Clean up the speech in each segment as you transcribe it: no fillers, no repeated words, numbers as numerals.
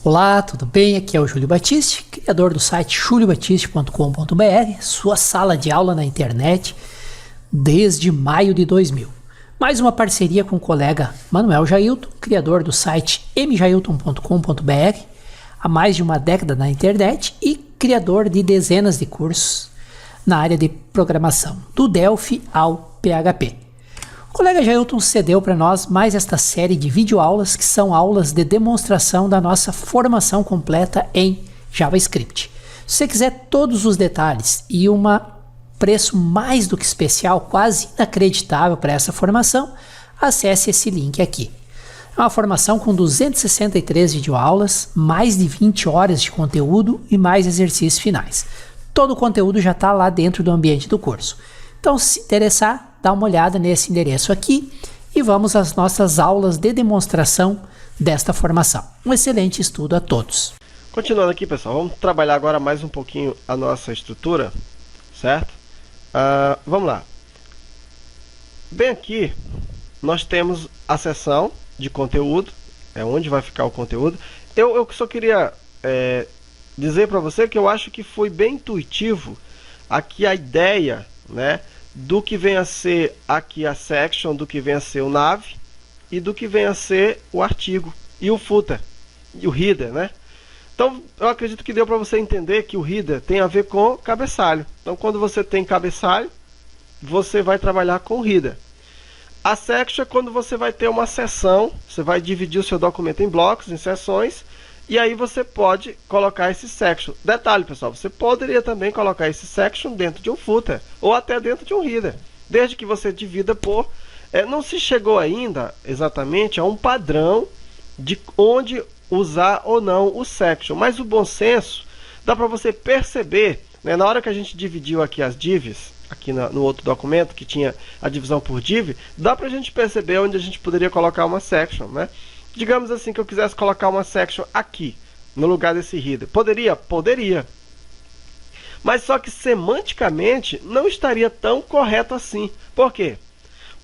Olá, tudo bem? Aqui é o Júlio Batiste, criador do site juliobatiste.com.br, sua sala de aula na internet desde maio de 2000. Mais uma parceria com o colega Manuel Jailton, criador do site mjailton.com.br, há mais de uma década na internet e criador de dezenas de cursos na área de programação, do Delphi ao PHP. O colega Jailton cedeu para nós mais esta série de videoaulas que são aulas de demonstração da nossa formação completa em JavaScript. Se você quiser todos os detalhes e um preço mais do que especial, quase inacreditável para essa formação, acesse esse link aqui. É uma formação com 263 videoaulas, mais de 20 horas de conteúdo e mais exercícios finais. Todo o conteúdo já está lá dentro do ambiente do curso. Então, se interessar, dá uma olhada nesse endereço aqui e vamos às nossas aulas de demonstração desta formação. Um excelente estudo a todos. Continuando aqui, pessoal, vamos trabalhar agora mais um pouquinho a nossa estrutura, certo? Vamos lá. Bem aqui, nós temos a seção de conteúdo, é onde vai ficar o conteúdo. Eu só queria dizer para você que eu acho que foi bem intuitivo aqui a ideia, né, do que vem a ser aqui a section, do que vem a ser o nav e do que vem a ser o artigo e o footer e o header, né? Então eu acredito que deu para você entender que o header tem a ver com cabeçalho. Então quando você tem cabeçalho, você vai trabalhar com o header. A section é quando você vai ter uma seção, você vai dividir o seu documento em blocos, em seções, e aí você pode colocar esse section. Detalhe, pessoal, você poderia também colocar esse section dentro de um footer ou até dentro de um header, desde que você divida por... não se chegou ainda exatamente a um padrão de onde usar ou não o section, mas o bom senso dá para você perceber, né, na hora que a gente dividiu aqui as divs, aqui no outro documento que tinha a divisão por div, dá para a gente perceber onde a gente poderia colocar uma section, né? Digamos assim que eu quisesse colocar uma section aqui, no lugar desse header. Poderia? Poderia. Mas só que semanticamente não estaria tão correto assim. Por quê?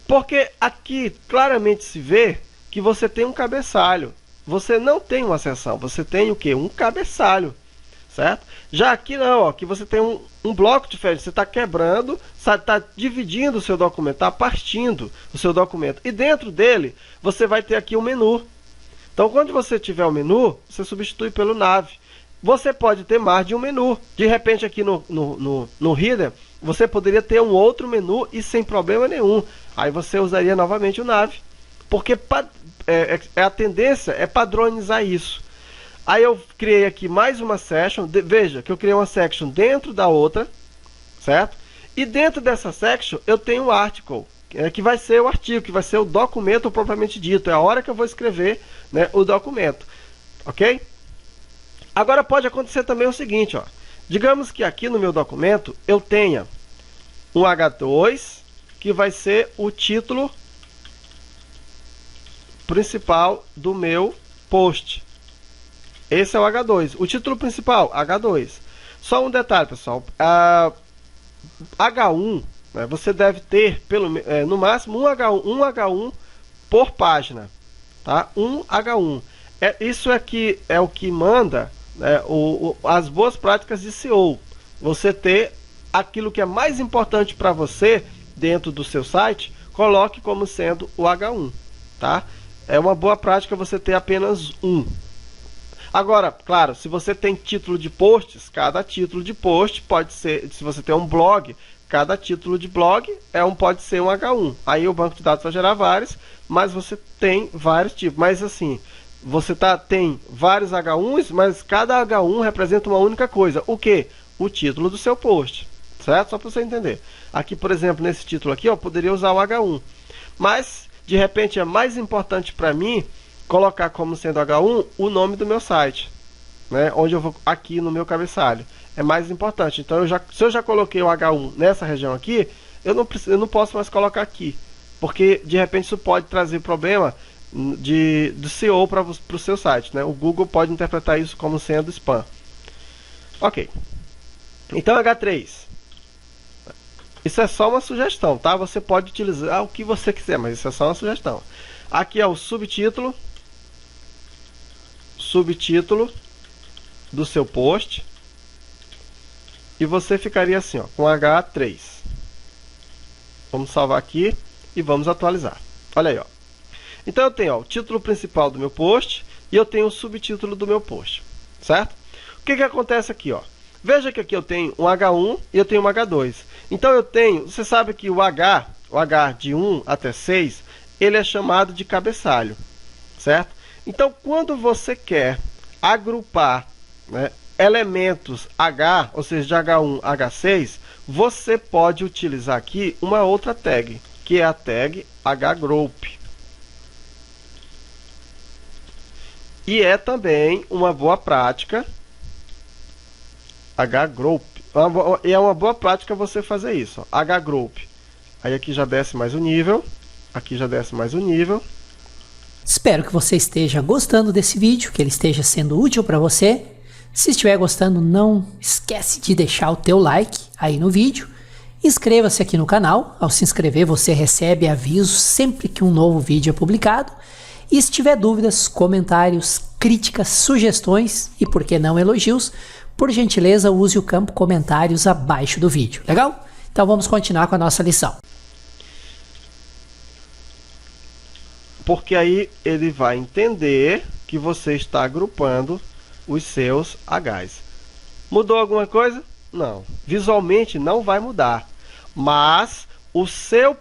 Porque aqui claramente se vê que você tem um cabeçalho. Você não tem uma seção, você tem o quê? Um cabeçalho. Certo? Já aqui não, ó, aqui você tem um bloco diferente, você está quebrando, está dividindo o seu documento, está partindo o seu documento. E dentro dele, você vai ter aqui um menu. Então, quando você tiver o menu, você substitui pelo nav. Você pode ter mais de um menu. De repente, aqui no header, você poderia ter um outro menu e sem problema nenhum. Aí você usaria novamente o nav. Porque a tendência é padronizar isso. Aí eu criei aqui mais uma section. Veja que eu criei uma section dentro da outra, certo? E dentro dessa section eu tenho o article, que vai ser o artigo, que vai ser o documento propriamente dito. É a hora que eu vou escrever, né, o documento. Ok? Agora pode acontecer também o seguinte, ó. Digamos que aqui no meu documento eu tenha um H2, que vai ser o título principal do meu post. Esse é o H2. O título principal, H2. Só um detalhe, pessoal. H1, né, você deve ter no máximo um H1 por página. Tá? Um H1. Isso aqui é o que manda, né, as boas práticas de SEO. Você ter aquilo que é mais importante para você dentro do seu site, coloque como sendo o H1. Tá? É uma boa prática você ter apenas um. Agora, claro, se você tem título de posts, cada título de post pode ser, se você tem um blog, cada título de blog pode ser um H1. Aí o banco de dados vai gerar vários, mas você tem vários tipos. Mas assim, você tem vários H1s, mas cada H1 representa uma única coisa. O que? O título do seu post. Certo? Só para você entender. Aqui, por exemplo, nesse título aqui, eu poderia usar o H1. Mas, de repente, é mais importante para mim colocar como sendo H1 o nome do meu site, né? Onde eu vou aqui no meu cabeçalho. É mais importante. Então, se eu já coloquei o H1 nessa região aqui, eu não posso mais colocar aqui. Porque, de repente, isso pode trazer problema de SEO para o seu site, né? O Google pode interpretar isso como sendo spam. Ok. Então, H3. Isso é só uma sugestão, tá? Você pode utilizar o que você quiser, mas isso é só uma sugestão. Aqui é o subtítulo. subtítulo do seu post. E você ficaria assim, ó, com H3. Vamos salvar aqui e vamos atualizar. Olha aí, ó. Então eu tenho, ó, o título principal do meu post e eu tenho o subtítulo do meu post, certo? O que acontece aqui, ó? Veja que aqui eu tenho um H1 e eu tenho um H2. Então eu tenho, você sabe que o H de 1 até 6, ele é chamado de cabeçalho, certo? Então quando você quer agrupar, né, elementos H, ou seja, de H1 a H6, você pode utilizar aqui uma outra tag, que é a tag hgroup. E é também uma boa prática hgroup. E é uma boa prática você fazer isso, ó, hgroup. Aí aqui já desce mais o nível, aqui já desce mais o nível. Espero que você esteja gostando desse vídeo, que ele esteja sendo útil para você. Se estiver gostando, não esquece de deixar o teu like aí no vídeo. Inscreva-se aqui no canal. Ao se inscrever, você recebe aviso sempre que um novo vídeo é publicado. E se tiver dúvidas, comentários, críticas, sugestões e, por que não, elogios, por gentileza, use o campo comentários abaixo do vídeo. Legal? Então vamos continuar com a nossa lição. Porque aí ele vai entender que você está agrupando os seus Hs. Mudou alguma coisa? Não. Visualmente não vai mudar. Mas o seu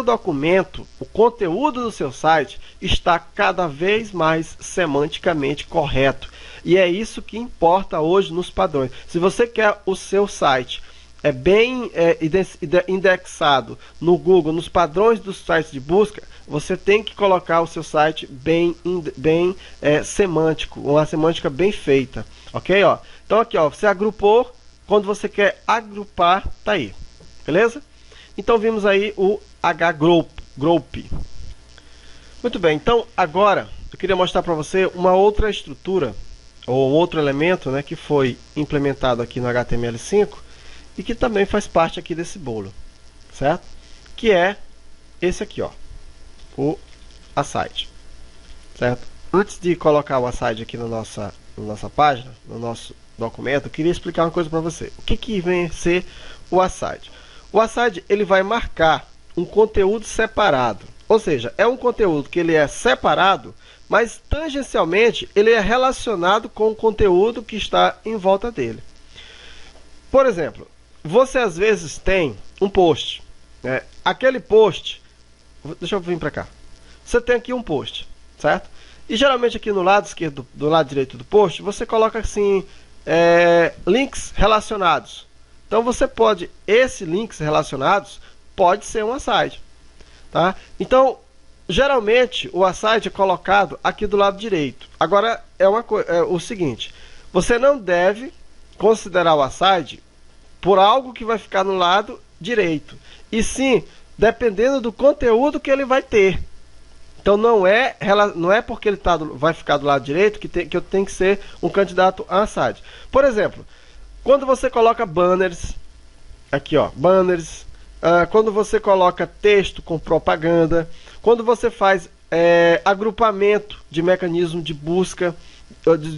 documento, o conteúdo do seu site, está cada vez mais semanticamente correto. E é isso que importa hoje nos padrões. Se você quer o seu site bem indexado no Google, nos padrões dos sites de busca, você tem que colocar o seu site bem semântico, uma semântica bem feita, ok? Ó, então aqui, ó, você agrupou, quando você quer agrupar, tá aí, beleza? Então vimos aí o hgroup. Muito bem, então agora eu queria mostrar para você uma outra estrutura, ou outro elemento, né, que foi implementado aqui no HTML5, e que também faz parte aqui desse bolo, certo? Que é esse aqui, ó, o aside, certo? Antes de colocar o aside aqui na nossa página, no nosso documento, eu queria explicar uma coisa para você. O que vem a ser o aside? O aside, ele vai marcar um conteúdo separado, ou seja, é um conteúdo que ele é separado, mas tangencialmente ele é relacionado com o conteúdo que está em volta dele. Por exemplo, você às vezes tem um post, né? Aquele post, deixa eu vir para cá. Você tem aqui um post, certo? E geralmente aqui no lado esquerdo, do lado direito do post, você coloca assim, links relacionados. Então você pode, esses links relacionados, pode ser um aside, tá? Então, geralmente o aside é colocado aqui do lado direito. Agora é o seguinte, você não deve considerar o aside por algo que vai ficar no lado direito, e sim dependendo do conteúdo que ele vai ter. Então não é porque ele vai ficar do lado direito que eu tenho que ser um candidato a aside. Por exemplo, quando você coloca banners, aqui ó, banners, quando você coloca texto com propaganda, quando você faz agrupamento de mecanismo de busca,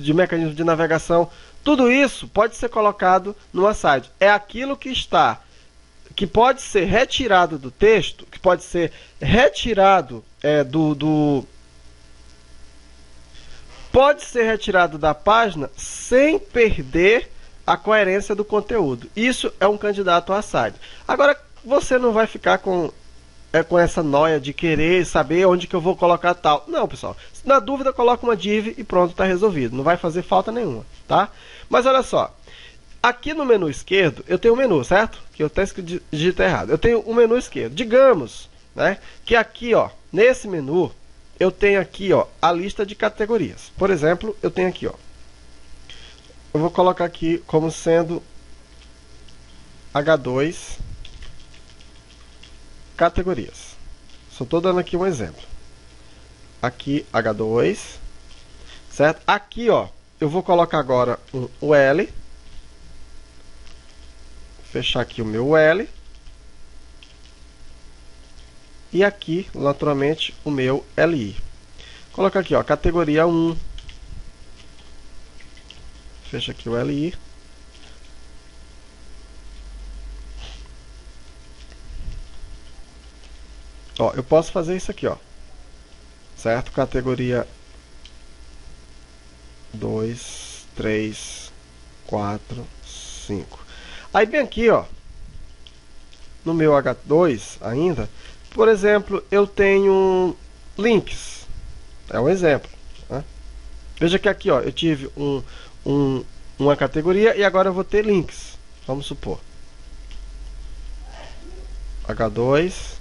de mecanismo de navegação, tudo isso pode ser colocado no aside. É aquilo que pode ser retirado do texto, que pode ser retirado pode ser retirado da página sem perder a coerência do conteúdo. Isso é um candidato a aside. Agora, você não vai ficar com essa noia de querer saber onde que eu vou colocar tal. Não, pessoal. Na dúvida, coloca uma div e pronto, está resolvido. Não vai fazer falta nenhuma, tá? Mas olha só. Aqui no menu esquerdo, eu tenho um menu, certo? Que eu até digitei errado. Eu tenho um menu esquerdo. Digamos, né, que aqui, ó, nesse menu, eu tenho aqui, ó, a lista de categorias. Por exemplo, eu tenho aqui, ó. Eu vou colocar aqui como sendo H2 categorias. Só estou dando aqui um exemplo. Aqui H2, certo? Aqui, ó, eu vou colocar agora um UL. Fechar aqui o meu UL. E aqui, naturalmente, o meu LI. Colocar aqui, ó, categoria 1. Fecha aqui o LI. Ó, eu posso fazer isso aqui, ó. Certo? Categoria 2, 3, 4, 5. Aí bem aqui, ó, no meu H2 ainda, por exemplo, eu tenho links. É um exemplo, né? Veja que aqui, ó, eu tive uma categoria e agora eu vou ter links. Vamos supor. H2.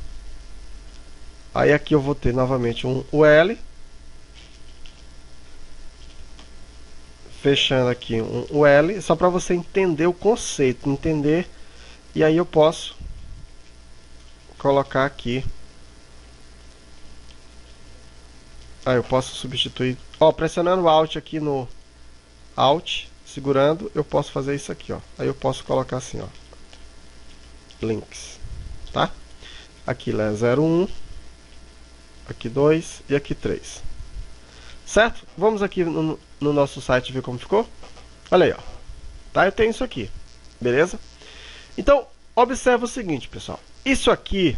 Aí aqui eu vou ter novamente um UL. Fechando aqui um UL, só para você entender o conceito, entender. E aí eu posso colocar aqui. Aí eu posso substituir. Ó, pressionando o Alt aqui no Alt, segurando, eu posso fazer isso aqui, ó. Aí eu posso colocar assim, ó. Links, tá? Aqui é 01. Aqui 2 e aqui 3. Certo? Vamos aqui no nosso site ver como ficou. Olha aí, ó. Tá? Eu tenho isso aqui. Beleza? Então, observa o seguinte, pessoal. Isso aqui,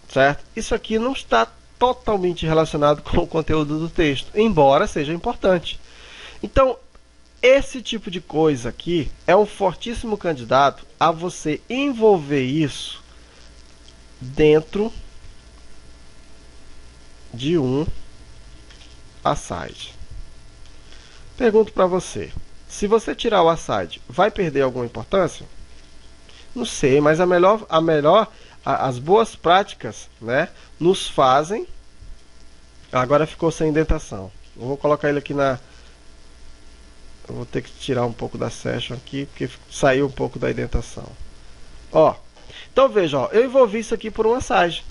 certo? Isso aqui não está totalmente relacionado com o conteúdo do texto, embora seja importante. Então, esse tipo de coisa aqui é um fortíssimo candidato a você envolver isso dentro de um aside. Pergunto para você, se você tirar o aside, vai perder alguma importância? Não sei, mas as boas práticas, né, nos fazem. Agora ficou sem indentação. Eu vou colocar ele aqui na. Eu vou ter que tirar um pouco da session aqui, porque saiu um pouco da indentação. Ó, então veja, ó, eu envolvi isso aqui por um aside.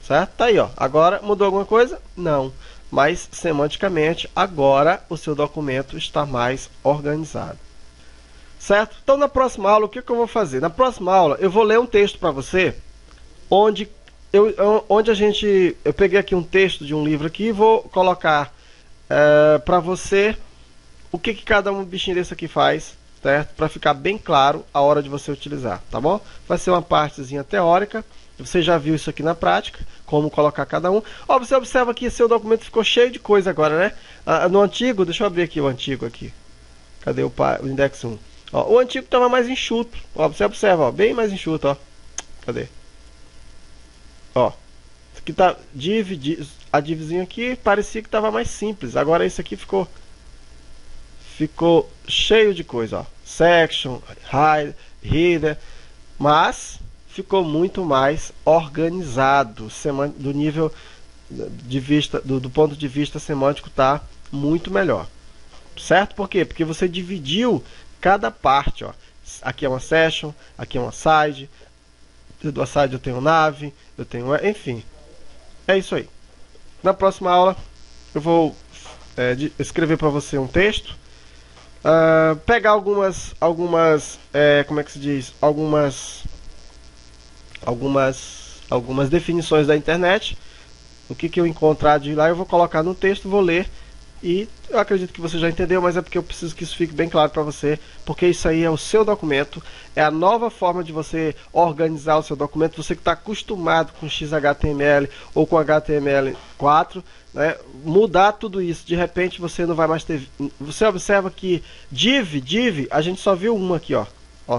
Certo? Tá aí, ó. Agora mudou alguma coisa? Não. Mas semanticamente, agora o seu documento está mais organizado. Certo? Então na próxima aula, o que eu vou fazer? Na próxima aula, eu vou ler um texto para você, onde eu peguei aqui um texto de um livro aqui e vou colocar para você o que cada um bichinho desse aqui faz, certo? Para ficar bem claro a hora de você utilizar, tá bom? Vai ser uma partezinha teórica. Você já viu isso aqui na prática, como colocar cada um. Ó, você observa que seu documento ficou cheio de coisa agora, né? No antigo, deixa eu abrir aqui o antigo aqui. Cadê o index 1? Ó, o antigo estava mais enxuto. Ó, você observa, ó, bem mais enxuto, ó. Cadê? Ó, isso aqui tá a divzinha aqui parecia que estava mais simples. Agora esse aqui ficou cheio de coisa, ó. Section, hide, header, mas ficou muito mais organizado do nível de vista, do ponto de vista semântico, tá muito melhor, certo? Por quê? Porque você dividiu cada parte, ó. Aqui é uma session, aqui é uma side, do side eu tenho nave, eu tenho, enfim, é isso aí. Na próxima aula eu vou escrever para você um texto, pegar algumas como é que se diz, algumas definições da internet, o que eu encontrar de lá eu vou colocar no texto, vou ler, e eu acredito que você já entendeu, mas é porque eu preciso que isso fique bem claro para você, porque isso aí é o seu documento, é a nova forma de você organizar o seu documento. Você que está acostumado com XHTML ou com HTML4, né, mudar tudo isso, de repente você não vai mais ter. Você observa que div, a gente só viu uma aqui, ó,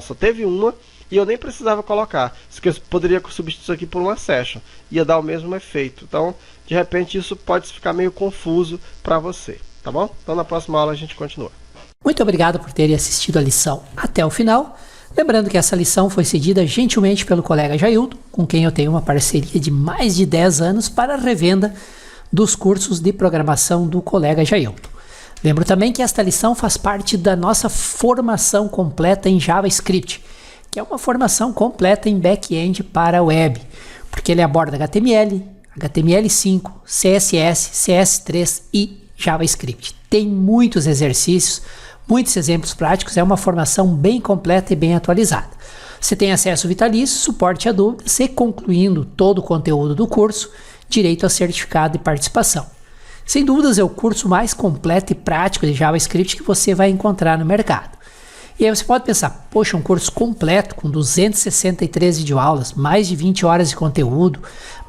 só teve uma. E eu nem precisava colocar. Eu poderia substituir isso aqui por uma session. Ia dar o mesmo efeito. Então, de repente, isso pode ficar meio confuso para você. Tá bom? Então, na próxima aula a gente continua. Muito obrigado por terem assistido a lição até o final. Lembrando que essa lição foi cedida gentilmente pelo colega Jailton, com quem eu tenho uma parceria de mais de 10 anos para a revenda dos cursos de programação do colega Jailton. Lembro também que esta lição faz parte da nossa formação completa em JavaScript, que é uma formação completa em back-end para a web, porque ele aborda HTML, HTML5, CSS, CS3 e JavaScript. Tem muitos exercícios, muitos exemplos práticos, é uma formação bem completa e bem atualizada. Você tem acesso vitalício, suporte a dúvidas e, concluindo todo o conteúdo do curso, direito a certificado de participação. Sem dúvidas é o curso mais completo e prático de JavaScript que você vai encontrar no mercado. E aí você pode pensar, poxa, um curso completo com 263 videoaulas, mais de 20 horas de conteúdo,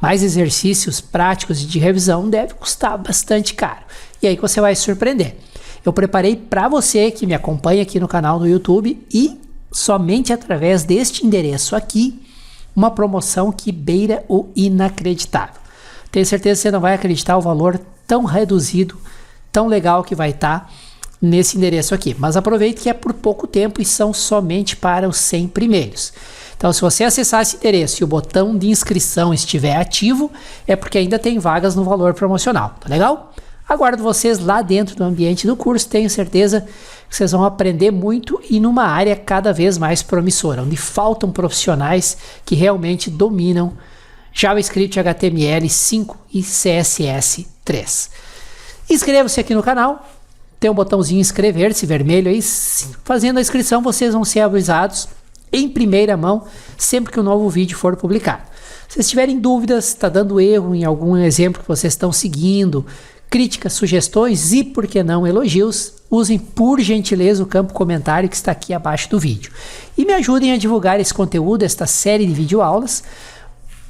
mais exercícios práticos e de revisão deve custar bastante caro. E aí você vai se surpreender. Eu preparei para você que me acompanha aqui no canal do YouTube e somente através deste endereço aqui, uma promoção que beira o inacreditável. Tenho certeza que você não vai acreditar o valor tão reduzido, tão legal que vai estar nesse endereço aqui. Mas aproveite que é por pouco tempo e são somente para os 100 primeiros. Então, se você acessar esse endereço e o botão de inscrição estiver ativo, é porque ainda tem vagas no valor promocional, tá legal? Aguardo vocês lá dentro do ambiente do curso, tenho certeza que vocês vão aprender muito e numa área cada vez mais promissora, onde faltam profissionais que realmente dominam JavaScript, HTML5 e CSS3. Inscreva-se aqui no canal, tem um botãozinho inscrever-se vermelho aí, fazendo a inscrição vocês vão ser avisados em primeira mão sempre que um novo vídeo for publicado. Se vocês tiverem dúvidas, está dando erro em algum exemplo que vocês estão seguindo, críticas, sugestões e, por que não, elogios, usem por gentileza o campo comentário que está aqui abaixo do vídeo. E me ajudem a divulgar esse conteúdo, esta série de videoaulas,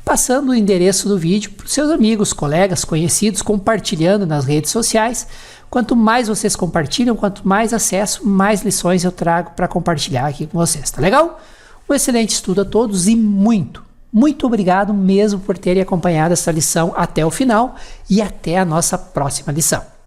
passando o endereço do vídeo para os seus amigos, colegas, conhecidos, compartilhando nas redes sociais. Quanto mais vocês compartilham, quanto mais acesso, mais lições eu trago para compartilhar aqui com vocês, tá legal? Um excelente estudo a todos e muito obrigado mesmo por terem acompanhado essa lição até o final e até a nossa próxima lição.